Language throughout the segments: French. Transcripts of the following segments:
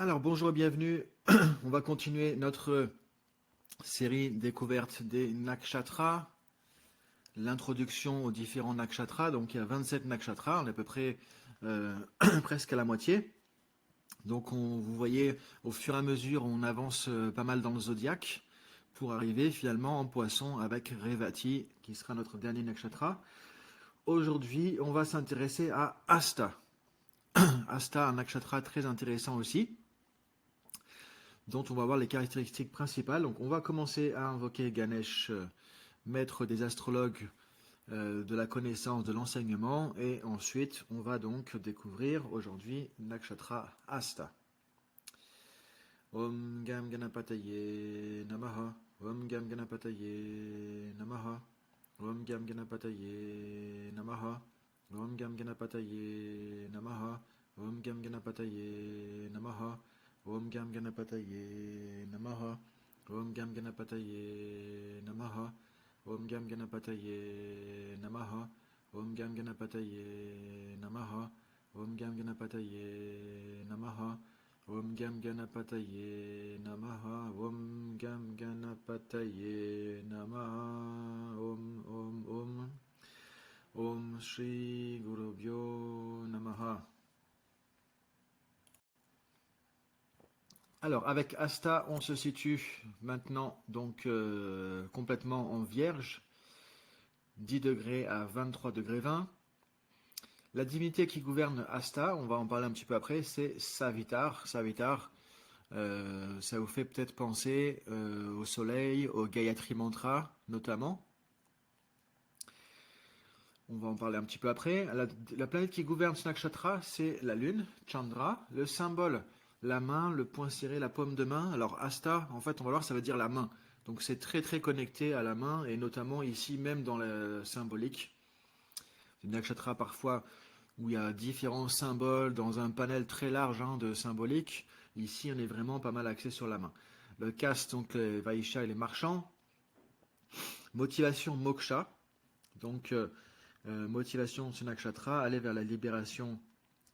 Alors bonjour et bienvenue. On va continuer notre série découverte des nakshatras, l'introduction aux différents nakshatras. Donc il y a 27 nakshatras, on est à peu près presque à la moitié. Donc vous voyez, au fur et à mesure, on avance pas mal dans le zodiaque pour arriver finalement en poisson avec Revati, qui sera notre dernier nakshatra. Aujourd'hui, on va s'intéresser à Asta. Asta, un nakshatra très intéressant aussi, dont on va voir les caractéristiques principales. Donc on va commencer à invoquer Ganesh, maître des astrologues, de la connaissance, de l'enseignement, et ensuite on va donc découvrir aujourd'hui Nakshatra Asta. Om Gam Ganapataye Namaha. Om Gam Ganapataye Namaha. Om Gam Ganapataye Namaha. Om Gam Ganapataye Namaha. Om Gam Ganapataye Namaha. Om Gam Ganapataye Namaha. Om Gam Ganapataye Namaha. Om Gam Ganapataye Namaha. Om Gam Ganapataye Namaha. Om Gam Ganapataye Namaha. Om Gam Ganapataye Namaha. Om Gam Ganapataye Namaha. Om. Om Shri Gurubhyo Namaha. Alors, avec Asta, on se situe maintenant donc complètement en Vierge, 10 degrés à 23 degrés 20. La divinité qui gouverne Asta, on va en parler un petit peu après, c'est Savitar. Savitar, ça vous fait peut-être penser au soleil, au Gayatri Mantra notamment. On va en parler un petit peu après. La planète qui gouverne ce nakshatra, c'est la lune, Chandra. Le symbole, la main, le poing serré, la paume de main. Alors Asta, en fait, on va voir, ça veut dire la main. Donc c'est très très connecté à la main, et notamment ici même dans la symbolique. C'est une nakshatra parfois où il y a différents symboles dans un panel très large de symbolique. Ici, on est vraiment pas mal axé sur la main. Le caste, donc les Vaishya et les marchands. Motivation moksha. Donc motivation ce nakshatra, aller vers la libération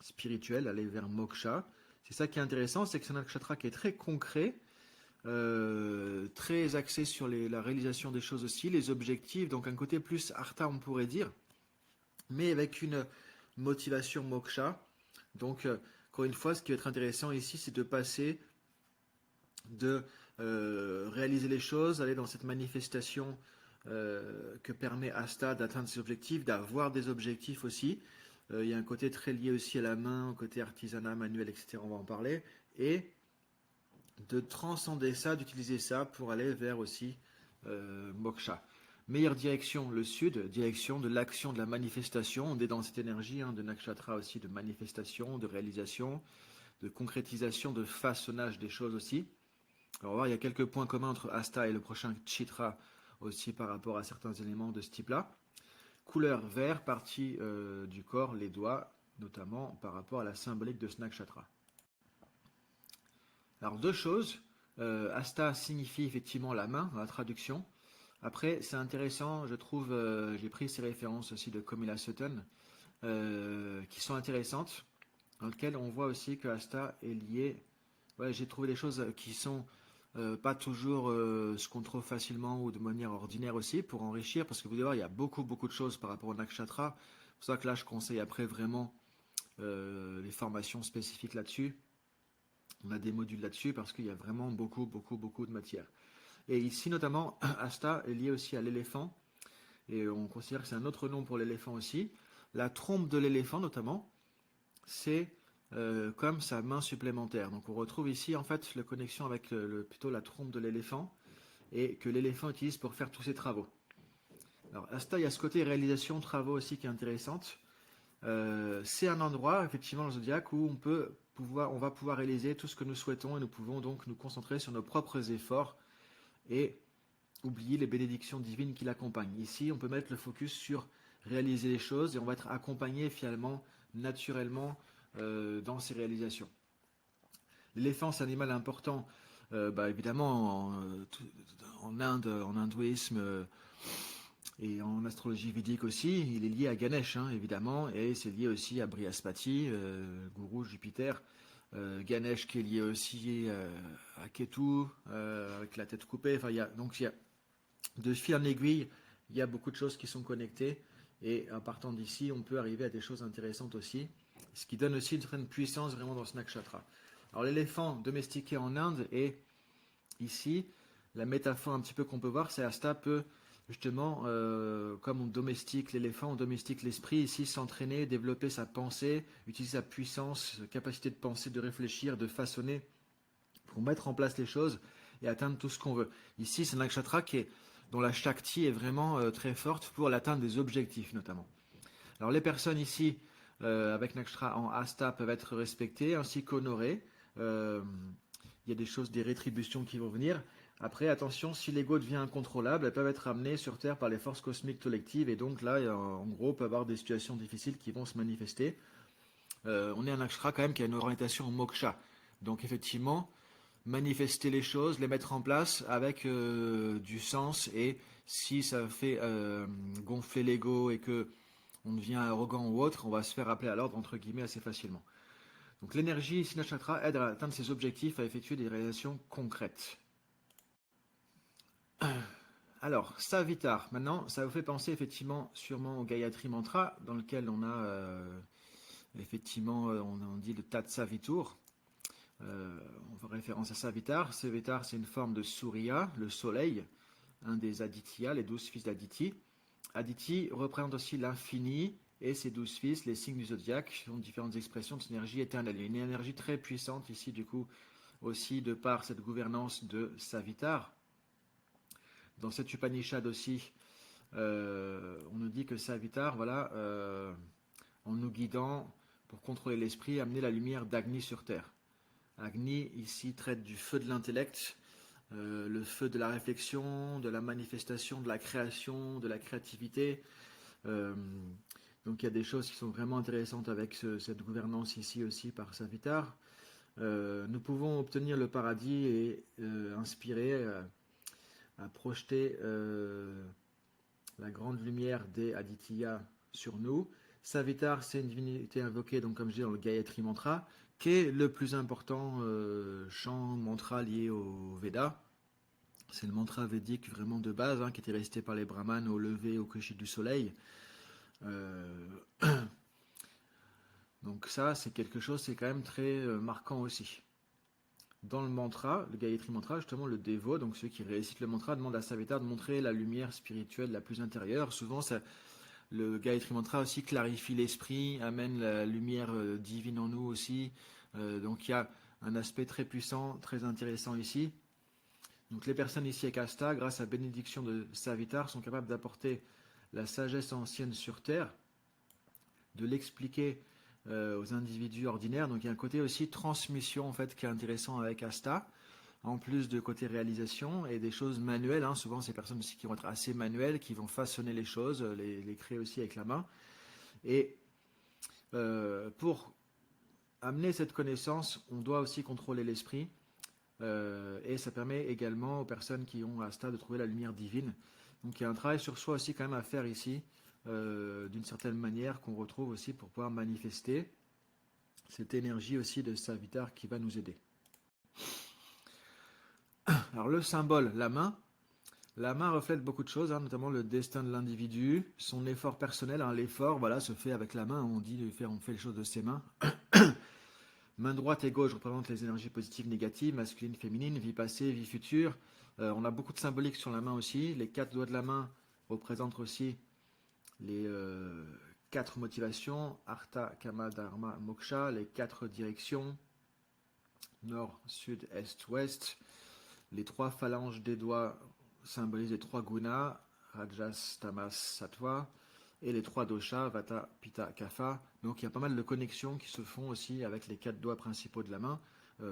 spirituelle, aller vers moksha. C'est ça qui est intéressant, c'est que c'est un nakshatra qui est très concret, très axé sur la réalisation des choses aussi, les objectifs, donc un côté plus artha on pourrait dire, mais avec une motivation moksha. Donc encore une fois, ce qui va être intéressant ici, c'est de passer de réaliser les choses, aller dans cette manifestation que permet Asta d'atteindre ses objectifs, d'avoir des objectifs aussi. Il y a un côté très lié aussi à la main, au côté artisanat, manuel, etc. On va en parler. Et de transcender ça, d'utiliser ça pour aller vers aussi moksha. Meilleure direction, le sud, direction de l'action, de la manifestation. On est dans cette énergie de nakshatra aussi, de manifestation, de réalisation, de concrétisation, de façonnage des choses aussi. Alors on va voir, il y a quelques points communs entre Asta et le prochain Chitra aussi par rapport à certains éléments de ce type-là. Couleur vert, partie du corps, les doigts, notamment par rapport à la symbolique de ce nakshatra. Alors deux choses. Asta signifie effectivement la main dans la traduction. Après, c'est intéressant, je trouve, j'ai pris ces références aussi de Comilla Sutton, qui sont intéressantes, dans lesquelles on voit aussi que Asta est lié. Ouais, j'ai trouvé des choses qui sont pas toujours ce qu'on trouve facilement ou de manière ordinaire aussi, pour enrichir, parce que vous allez voir, il y a beaucoup de choses par rapport au nakshatra. C'est pour ça que là, je conseille après vraiment les formations spécifiques là-dessus. On a des modules là-dessus parce qu'il y a vraiment beaucoup de matière. Et ici, notamment, Asta est lié aussi à l'éléphant, et on considère que c'est un autre nom pour l'éléphant aussi. La trompe de l'éléphant, notamment, c'est comme sa main supplémentaire. Donc on retrouve ici en fait la connexion avec plutôt la trompe de l'éléphant, et que l'éléphant utilise pour faire tous ses travaux. Alors Asta, il y a ce côté réalisation, travaux aussi qui est intéressante. C'est un endroit, effectivement, le zodiaque, où on va pouvoir réaliser tout ce que nous souhaitons, et nous pouvons donc nous concentrer sur nos propres efforts et oublier les bénédictions divines qui l'accompagnent. Ici, on peut mettre le focus sur réaliser les choses, et on va être accompagné finalement naturellement dans ces réalisations. L'éléphant, c'est un animal important, évidemment, en Inde, en hindouisme et en astrologie védique aussi. Il est lié à Ganesh, évidemment, et c'est lié aussi à Brihaspati, gourou Jupiter, Ganesh qui est lié aussi à Ketu, avec la tête coupée. Enfin, il y a de fil en aiguille, il y a beaucoup de choses qui sont connectées. Et en partant d'ici, on peut arriver à des choses intéressantes aussi. Ce qui donne aussi une certaine puissance vraiment dans ce nakshatra. Alors l'éléphant domestiqué en Inde et ici, la métaphore un petit peu qu'on peut voir, c'est Asta peut justement, comme on domestique l'éléphant, on domestique l'esprit ici, s'entraîner, développer sa pensée, utiliser sa puissance, sa capacité de penser, de réfléchir, de façonner pour mettre en place les choses et atteindre tout ce qu'on veut. Ici, c'est un nakshatra dont la Shakti est vraiment très forte pour l'atteinte des objectifs notamment. Alors les personnes ici avec nakshatra en Asta peuvent être respectées ainsi qu'honorées. Il y a des choses, des rétributions qui vont venir. Après, attention, si l'ego devient incontrôlable, elles peuvent être amenées sur Terre par les forces cosmiques collectives et donc là, en gros, on peut avoir des situations difficiles qui vont se manifester. On est un nakshatra quand même qui a une orientation en moksha. Donc effectivement, manifester les choses, les mettre en place avec du sens et si ça fait gonfler l'ego et que on devient arrogant ou autre, on va se faire appeler à l'ordre entre guillemets assez facilement. Donc l'énergie ici nakshatra aide à atteindre ses objectifs, à effectuer des réalisations concrètes. Alors, Savitar, maintenant, ça vous fait penser effectivement sûrement au Gayatri Mantra, dans lequel on a effectivement, on dit le Tat Savitur. On fait référence à Savitar. Savitar, c'est une forme de Surya, le soleil, un des Aditya, les 12 fils d'Aditi. Aditi représente aussi l'infini et ses 12 fils, les signes du zodiaque, sont différentes expressions de cette énergie éternelle. Il y a une énergie très puissante ici, du coup, aussi de par cette gouvernance de Savitar. Dans cette Upanishad aussi, on nous dit que Savitar, voilà, en nous guidant pour contrôler l'esprit, amener la lumière d'Agni sur terre. Agni, ici, traite du feu de l'intellect, le feu de la réflexion, de la manifestation, de la création, de la créativité. Donc il y a des choses qui sont vraiment intéressantes avec cette gouvernance ici aussi par Savitar. Nous pouvons obtenir le paradis et inspirer à projeter la grande lumière des Aditya sur nous. Savitar, c'est une divinité invoquée, donc comme je dis dans le Gayatri Mantra, qui est le plus important chant mantra lié au Veda. C'est le mantra védique vraiment de base, qui était récité par les brahmanes au lever, au coucher du soleil. Donc ça, c'est quelque chose, c'est quand même très marquant aussi. Dans le mantra, le Gayatri Mantra, justement, le dévot, donc ceux qui récitent le mantra, demandent à Savitar de montrer la lumière spirituelle la plus intérieure. Souvent, le Gayatri Mantra aussi clarifie l'esprit, amène la lumière divine en nous aussi. Donc il y a un aspect très puissant, très intéressant ici. Donc les personnes ici avec Asta, grâce à la bénédiction de Savitar, sont capables d'apporter la sagesse ancienne sur Terre, de l'expliquer aux individus ordinaires. Donc il y a un côté aussi transmission en fait qui est intéressant avec Asta, en plus de côté réalisation et des choses manuelles. Souvent ces personnes aussi qui vont être assez manuelles, qui vont façonner les choses, les créer aussi avec la main. Et pour amener cette connaissance, on doit aussi contrôler l'esprit. Et ça permet également aux personnes qui ont Asta de trouver la lumière divine. Donc il y a un travail sur soi aussi quand même à faire ici, d'une certaine manière qu'on retrouve aussi pour pouvoir manifester cette énergie aussi de Savitar qui va nous aider. Alors le symbole, la main reflète beaucoup de choses, notamment le destin de l'individu, son effort personnel. L'effort, voilà, se fait avec la main. On fait les choses de ses mains. Main droite et gauche représentent les énergies positives, négatives, masculines, féminines, vie passée, vie future. On a beaucoup de symbolique sur la main aussi. Les 4 doigts de la main représentent aussi les 4 motivations, Artha, Kama, Dharma, Moksha, les 4 directions, nord, sud, est, ouest. Les 3 phalanges des doigts symbolisent les 3 gunas, Rajas, Tamas, Sattva, et les 3 doshas, Vata, Pitta, Kapha. Donc il y a pas mal de connexions qui se font aussi avec les 4 doigts principaux de la main,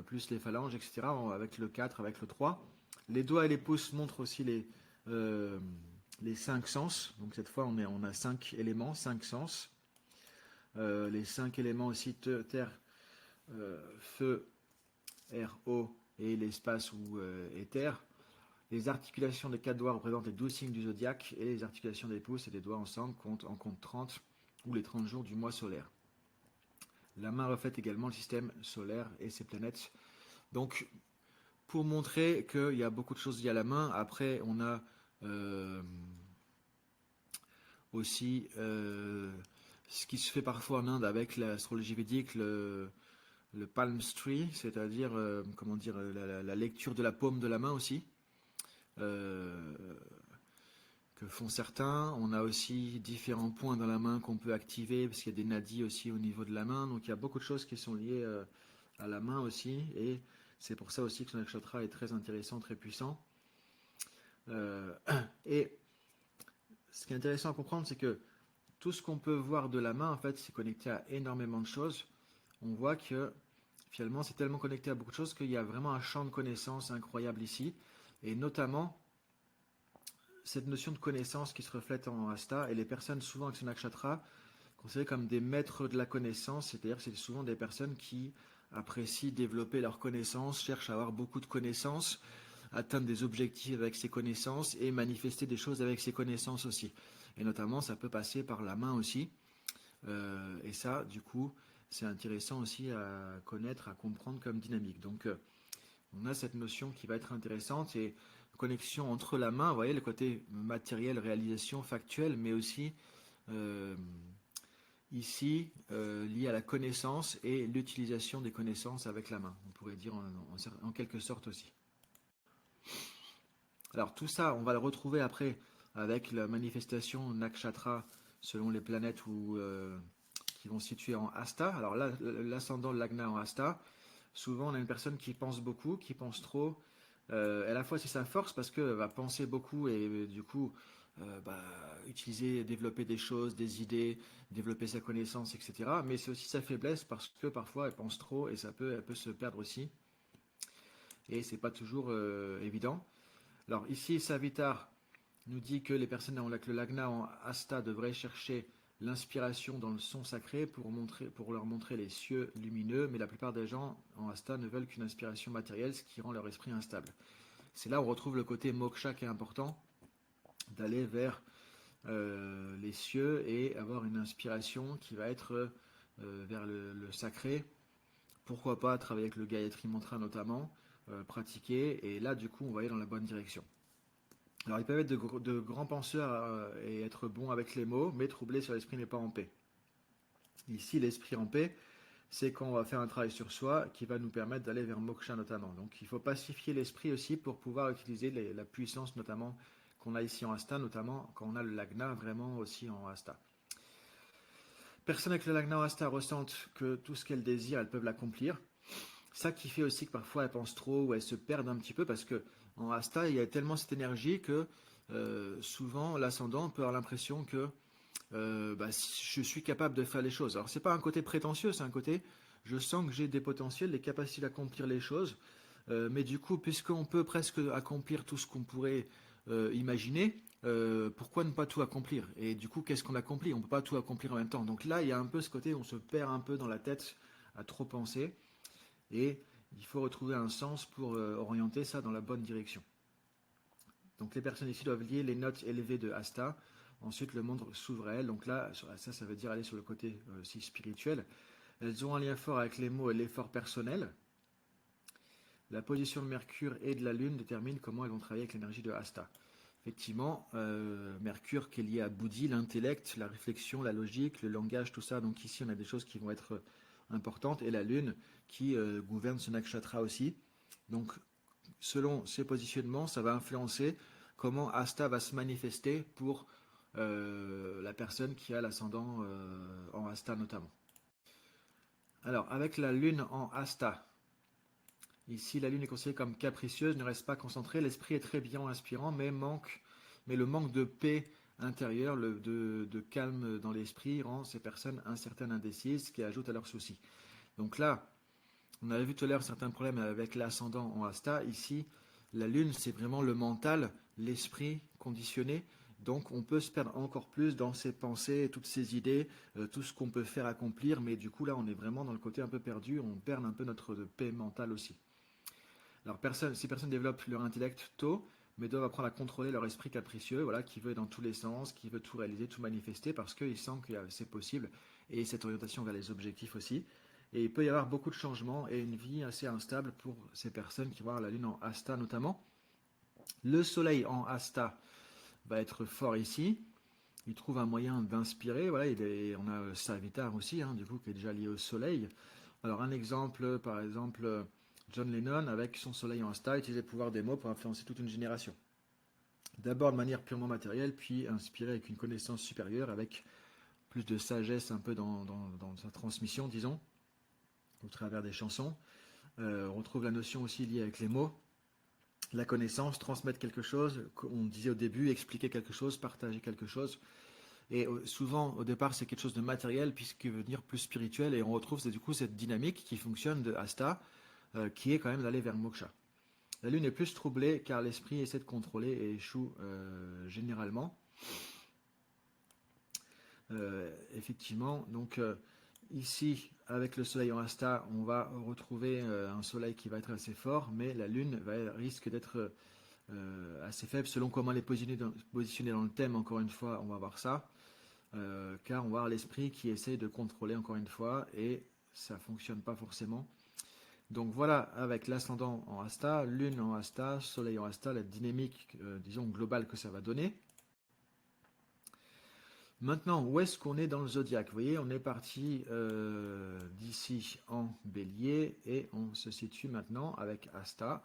plus les phalanges, etc., avec le 4, avec le 3. Les doigts et les pouces montrent aussi les 5 sens. Donc cette fois, on a 5 éléments, 5 sens. Les 5 éléments aussi, terre, feu, air, eau et l'espace ou éther. Les articulations des 4 doigts représentent les 12 signes du zodiaque et les articulations des pouces et des doigts ensemble comptent 30 ou les 30 jours du mois solaire. La main reflète également le système solaire et ses planètes. Donc, pour montrer qu'il y a beaucoup de choses liées à la main, après, on a euh, aussi ce qui se fait parfois en Inde avec l'astrologie védique, le palmistry, c'est-à-dire comment dire la lecture de la paume de la main aussi, euh, que font certains. On a aussi différents points dans la main qu'on peut activer parce qu'il y a des nadis aussi au niveau de la main. Donc il y a beaucoup de choses qui sont liées à la main aussi, et c'est pour ça aussi que son nakshatra est très intéressant, très puissant. Euh, et ce qui est intéressant à comprendre, c'est que tout ce qu'on peut voir de la main, en fait, c'est connecté à énormément de choses. On voit que finalement, c'est tellement connecté à beaucoup de choses qu'il y a vraiment un champ de connaissances incroyable ici. Et notamment, cette notion de connaissance qui se reflète en Asta, et les personnes souvent avec ce nakshatra, considérées comme des maîtres de la connaissance, c'est-à-dire que c'est souvent des personnes qui apprécient développer leurs connaissances, cherchent à avoir beaucoup de connaissances, atteindre des objectifs avec ces connaissances et manifester des choses avec ces connaissances aussi. Et notamment, ça peut passer par la main aussi. Et ça, du coup, c'est intéressant aussi à connaître, à comprendre comme dynamique. Donc, on a cette notion qui va être intéressante et connexion entre la main, vous voyez, le côté matériel, réalisation, factuel, mais aussi euh, ici lié à la connaissance et l'utilisation des connaissances avec la main, on pourrait dire en quelque sorte aussi. Alors tout ça, on va le retrouver après avec la manifestation nakshatra selon les planètes qui vont se situer en Asta. Alors là, l'ascendant Lagna en Asta, souvent on a une personne qui pense beaucoup, qui pense trop. À la fois c'est sa force parce qu'elle va penser beaucoup et du coup bah, utiliser, développer des choses, des idées, développer sa connaissance, etc. Mais c'est aussi sa faiblesse parce que parfois elle pense trop et elle peut se perdre aussi. Et c'est pas toujours évident. Alors ici, Savitar nous dit que les personnes avec le Lagna en Asta devraient chercher l'inspiration dans le son sacré pour leur montrer les cieux lumineux, mais la plupart des gens en Asta ne veulent qu'une inspiration matérielle, ce qui rend leur esprit instable. C'est là où on retrouve le côté moksha qui est important, d'aller vers les cieux et avoir une inspiration qui va être vers le sacré. Pourquoi pas travailler avec le Gayatri Mantra notamment, pratiquer, et là du coup on va aller dans la bonne direction. Alors, ils peuvent être de grands penseurs et être bons avec les mots, mais troublés sur l'esprit n'est pas en paix. Ici, l'esprit en paix, c'est quand on va faire un travail sur soi qui va nous permettre d'aller vers moksha notamment. Donc, il faut pacifier l'esprit aussi pour pouvoir utiliser la puissance notamment qu'on a ici en Asta, notamment quand on a le Lagna vraiment aussi en Asta. Personnes avec le Lagna en Asta ressentent que tout ce qu'elles désirent, elles peuvent l'accomplir. Ça qui fait aussi que parfois elles pensent trop ou elles se perdent un petit peu parce que en Asta, il y a tellement cette énergie que souvent l'ascendant peut avoir l'impression que bah, je suis capable de faire les choses. Alors c'est pas un côté prétentieux, c'est un côté je sens que j'ai des potentiels, les capacités d'accomplir les choses, mais du coup, puisqu'on peut presque accomplir tout ce qu'on pourrait imaginer, pourquoi ne pas tout accomplir? Et du coup, qu'est-ce qu'on accomplit? On ne peut pas tout accomplir en même temps. Donc là, il y a un peu ce côté où on se perd un peu dans la tête à trop penser, et il faut retrouver un sens pour orienter ça dans la bonne direction. Donc les personnes ici doivent lier les notes élevées de Asta. Ensuite, le monde s'ouvre à elles. Donc là, ça veut dire aller sur le côté aussi spirituel. Elles ont un lien fort avec les mots et l'effort personnel. La position de Mercure et de la Lune détermine comment elles vont travailler avec l'énergie de Asta. Effectivement, Mercure qui est lié à Bouddhi, l'intellect, la réflexion, la logique, le langage, tout ça. Donc ici, on a des choses qui vont être importantes. Et la Lune qui gouverne ce nakshatra aussi. Donc, selon ces positionnements, ça va influencer comment Asta va se manifester pour la personne qui a l'ascendant en Asta notamment. Alors, avec la Lune en Asta, ici, la Lune est considérée comme capricieuse, ne reste pas concentrée. L'esprit est très bien inspirant, mais le manque de paix intérieure, de calme dans l'esprit, rend ces personnes incertaines, indécises, ce qui ajoute à leurs soucis. Donc là, on avait vu tout à l'heure certains problèmes avec l'ascendant en Asta. Ici, la Lune, c'est vraiment le mental, l'esprit conditionné. Donc, on peut se perdre encore plus dans ses pensées, toutes ses idées, tout ce qu'on peut faire accomplir. Mais du coup, là, on est vraiment dans le côté un peu perdu. On perd un peu notre paix mentale aussi. Alors, ces personnes développent leur intellect tôt, mais doivent apprendre à contrôler leur esprit capricieux, voilà, qui veut dans tous les sens, qui veut tout réaliser, tout manifester, parce qu'ils sentent que c'est possible, et cette orientation vers les objectifs aussi. Et il peut y avoir beaucoup de changements et une vie assez instable pour ces personnes qui vont avoir la lune en Asta notamment. Le soleil en Asta va être fort ici. Il trouve un moyen d'inspirer. Voilà, on a Savitar aussi, hein, du coup, qui est déjà lié au soleil. Alors un exemple, par exemple, John Lennon, avec son soleil en Asta, utilisait le pouvoir des mots pour influencer toute une génération. D'abord de manière purement matérielle, puis inspiré avec une connaissance supérieure, avec plus de sagesse un peu dans sa transmission, disons, au travers des chansons. On retrouve la notion aussi liée avec les mots, la connaissance, transmettre quelque chose, on disait au début, expliquer quelque chose, partager quelque chose. Et souvent, au départ, c'est quelque chose de matériel, puisqu'il veut devenir plus spirituel, et on retrouve du coup cette dynamique qui fonctionne de Asta, qui est quand même d'aller vers Moksha. La lune est plus troublée car l'esprit essaie de contrôler et échoue généralement. Effectivement, donc ici, avec le soleil en Asta, on va retrouver un soleil qui va être assez fort, mais la lune risque d'être assez faible selon comment elle est positionnée dans le thème. Encore une fois, on va voir ça, car on va avoir l'esprit qui essaie de contrôler encore une fois, et ça fonctionne pas forcément. Donc voilà, avec l'ascendant en Asta, lune en Asta, soleil en Asta, la dynamique, disons, globale que ça va donner. Maintenant, où est-ce qu'on est dans le zodiaque? Vous voyez, on est parti d'ici en bélier et on se situe maintenant avec Asta.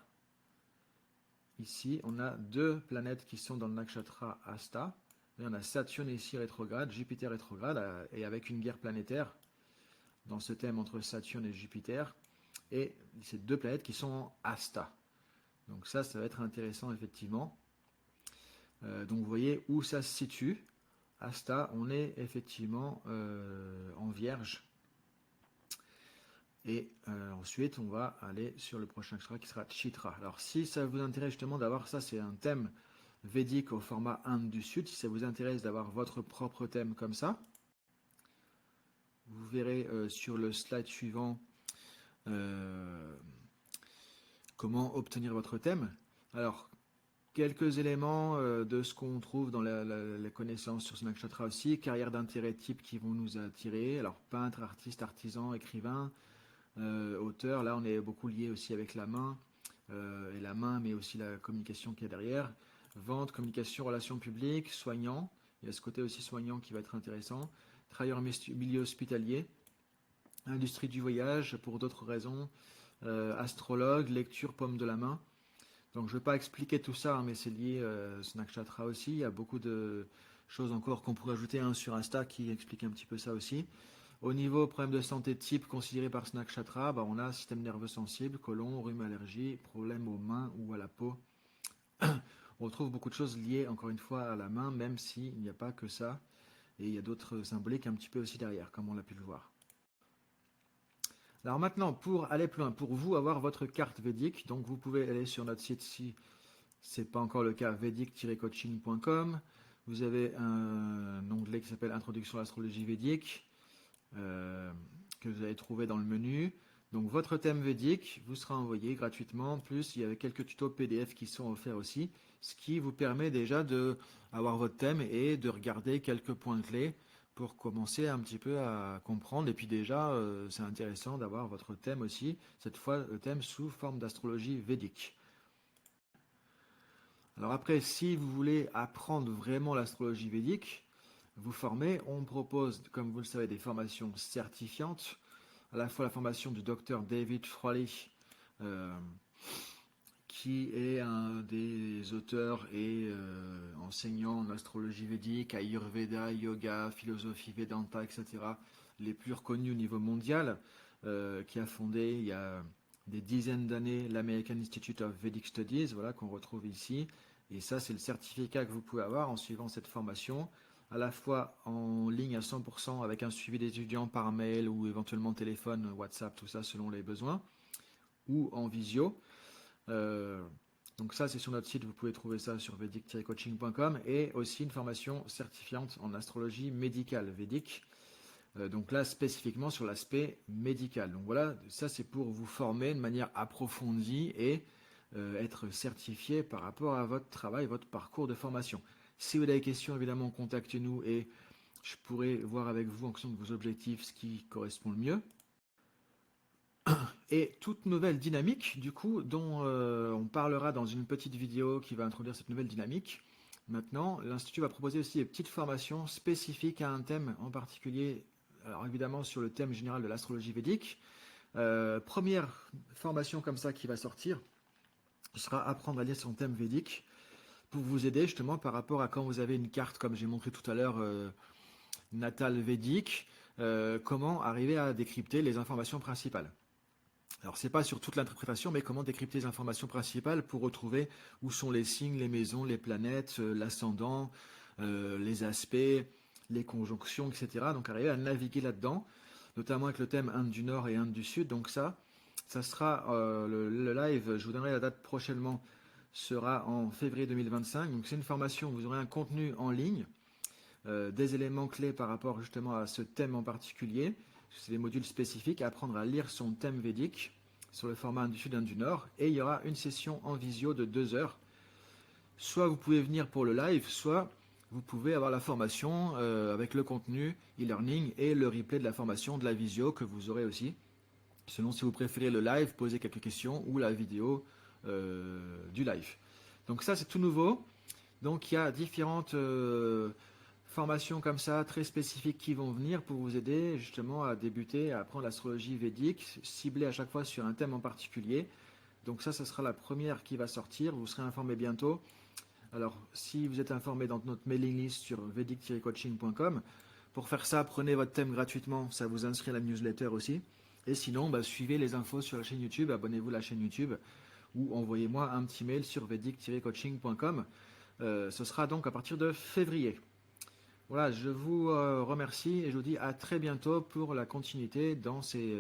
Ici, on a deux planètes qui sont dans le nakshatra Asta. Et on a Saturne ici rétrograde, Jupiter rétrograde, et avec une guerre planétaire dans ce thème entre Saturne et Jupiter. Et ces deux planètes qui sont en Asta. Donc ça va être intéressant effectivement. Donc vous voyez où ça se situe. Asta, on est effectivement en Vierge. Et ensuite, on va aller sur le prochain chakra qui sera Chitra. Alors si ça vous intéresse justement d'avoir ça, c'est un thème védique au format Inde du Sud. Si ça vous intéresse d'avoir votre propre thème comme ça, vous verrez sur le slide suivant comment obtenir votre thème. Alors, quelques éléments de ce qu'on trouve dans la connaissance sur ce nakshatra aussi. Carrière d'intérêt type qui vont nous attirer. Alors, peintre, artiste, artisan, écrivain, auteur. Là, on est beaucoup lié aussi avec la main. Et la main, mais aussi la communication qui est derrière. Vente, communication, relations publiques, soignant. Il y a ce côté aussi soignant qui va être intéressant. Travailleur milieu hospitalier. Industrie du voyage, pour d'autres raisons. Astrologue, lecture, paume de la main. Donc je ne vais pas expliquer tout ça, hein, mais c'est lié à ce nakshatra aussi. Il y a beaucoup de choses encore qu'on pourrait ajouter sur Insta qui expliquent un petit peu ça aussi. Au niveau problème de santé type considéré par ce nakshatra, on a système nerveux sensible, côlon, rhume, allergie, problème aux mains ou à la peau. On retrouve beaucoup de choses liées encore une fois à la main, même s'il n'y a pas que ça. Et il y a d'autres symboliques un petit peu aussi derrière, comme on l'a pu le voir. Alors maintenant, pour aller plus loin, pour vous avoir votre carte védique, donc vous pouvez aller sur notre site si ce n'est pas encore le cas, vedic-coaching.com. Vous avez un onglet qui s'appelle Introduction à l'astrologie védique, que vous allez trouver dans le menu. Donc votre thème védique vous sera envoyé gratuitement, plus il y a quelques tutos PDF qui sont offerts aussi, ce qui vous permet déjà d'avoir votre thème et de regarder quelques points clés pour commencer un petit peu à comprendre. Et puis déjà, c'est intéressant d'avoir votre thème aussi, cette fois le thème sous forme d'astrologie védique. Alors après, si vous voulez apprendre vraiment l'astrologie védique, vous former, on propose, comme vous le savez, des formations certifiantes, à la fois la formation du docteur David Frawley, qui est un des auteurs et enseignants en astrologie védique, Ayurveda, yoga, philosophie Vedanta, etc., les plus reconnus au niveau mondial, qui a fondé il y a des dizaines d'années l'American Institute of Vedic Studies, voilà, qu'on retrouve ici. Et ça, c'est le certificat que vous pouvez avoir en suivant cette formation, à la fois en ligne à 100% avec un suivi d'étudiants par mail ou éventuellement téléphone, WhatsApp, tout ça selon les besoins, ou en visio. Donc ça, c'est sur notre site, vous pouvez trouver ça sur vedic-coaching.com, et aussi une formation certifiante en astrologie médicale védique. Donc là, spécifiquement sur l'aspect médical. Donc voilà, ça c'est pour vous former de manière approfondie et être certifié par rapport à votre travail, votre parcours de formation. Si vous avez des questions, évidemment, contactez-nous et je pourrai voir avec vous en fonction de vos objectifs ce qui correspond le mieux. et toute nouvelle dynamique, du coup, dont on parlera dans une petite vidéo qui va introduire cette nouvelle dynamique. Maintenant, l'Institut va proposer aussi des petites formations spécifiques à un thème en particulier, alors évidemment sur le thème général de l'astrologie védique. Première formation comme ça qui va sortir, ce sera apprendre à lire son thème védique pour vous aider justement par rapport à quand vous avez une carte, comme j'ai montré tout à l'heure, natale védique, comment arriver à décrypter les informations principales. Alors, c'est pas sur toute l'interprétation, mais comment décrypter les informations principales pour retrouver où sont les signes, les maisons, les planètes, l'ascendant, les aspects, les conjonctions, etc. Donc, arriver à naviguer là-dedans, notamment avec le thème Inde du Nord et Inde du Sud. Donc, ça sera le live, je vous donnerai la date prochainement, sera en février 2025. Donc, c'est une formation, vous aurez un contenu en ligne, des éléments clés par rapport justement à ce thème en particulier. C'est des modules spécifiques, apprendre à lire son thème védique sur le format Inde du Sud, Inde du Nord. Et il y aura une session en visio de 2 heures. Soit vous pouvez venir pour le live, soit vous pouvez avoir la formation avec le contenu e-learning et le replay de la formation de la visio que vous aurez aussi. Selon si vous préférez le live, poser quelques questions ou la vidéo du live. Donc ça, c'est tout nouveau. Donc il y a différentes formations comme ça, très spécifiques qui vont venir pour vous aider justement à débuter, à apprendre l'astrologie védique, ciblée à chaque fois sur un thème en particulier. Donc ça sera la première qui va sortir, vous serez informé bientôt. Alors, si vous êtes informé dans notre mailing list sur vedic-coaching.com, pour faire ça, prenez votre thème gratuitement, ça vous inscrit à la newsletter aussi. Et sinon, suivez les infos sur la chaîne YouTube, abonnez-vous à la chaîne YouTube ou envoyez-moi un petit mail sur vedic-coaching.com. Ce sera donc à partir de février. Voilà, je vous remercie et je vous dis à très bientôt pour la continuité dans ces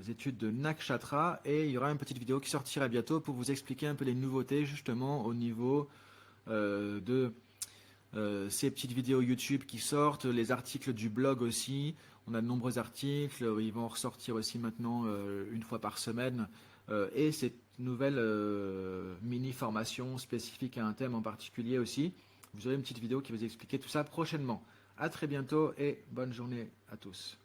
études de Nakshatra. Et il y aura une petite vidéo qui sortira bientôt pour vous expliquer un peu les nouveautés justement au niveau de ces petites vidéos YouTube qui sortent, les articles du blog aussi. On a de nombreux articles, ils vont ressortir aussi maintenant une fois par semaine. Et cette nouvelle mini-formation spécifique à un thème en particulier aussi. Vous aurez une petite vidéo qui va vous expliquer tout ça prochainement. À très bientôt et bonne journée à tous.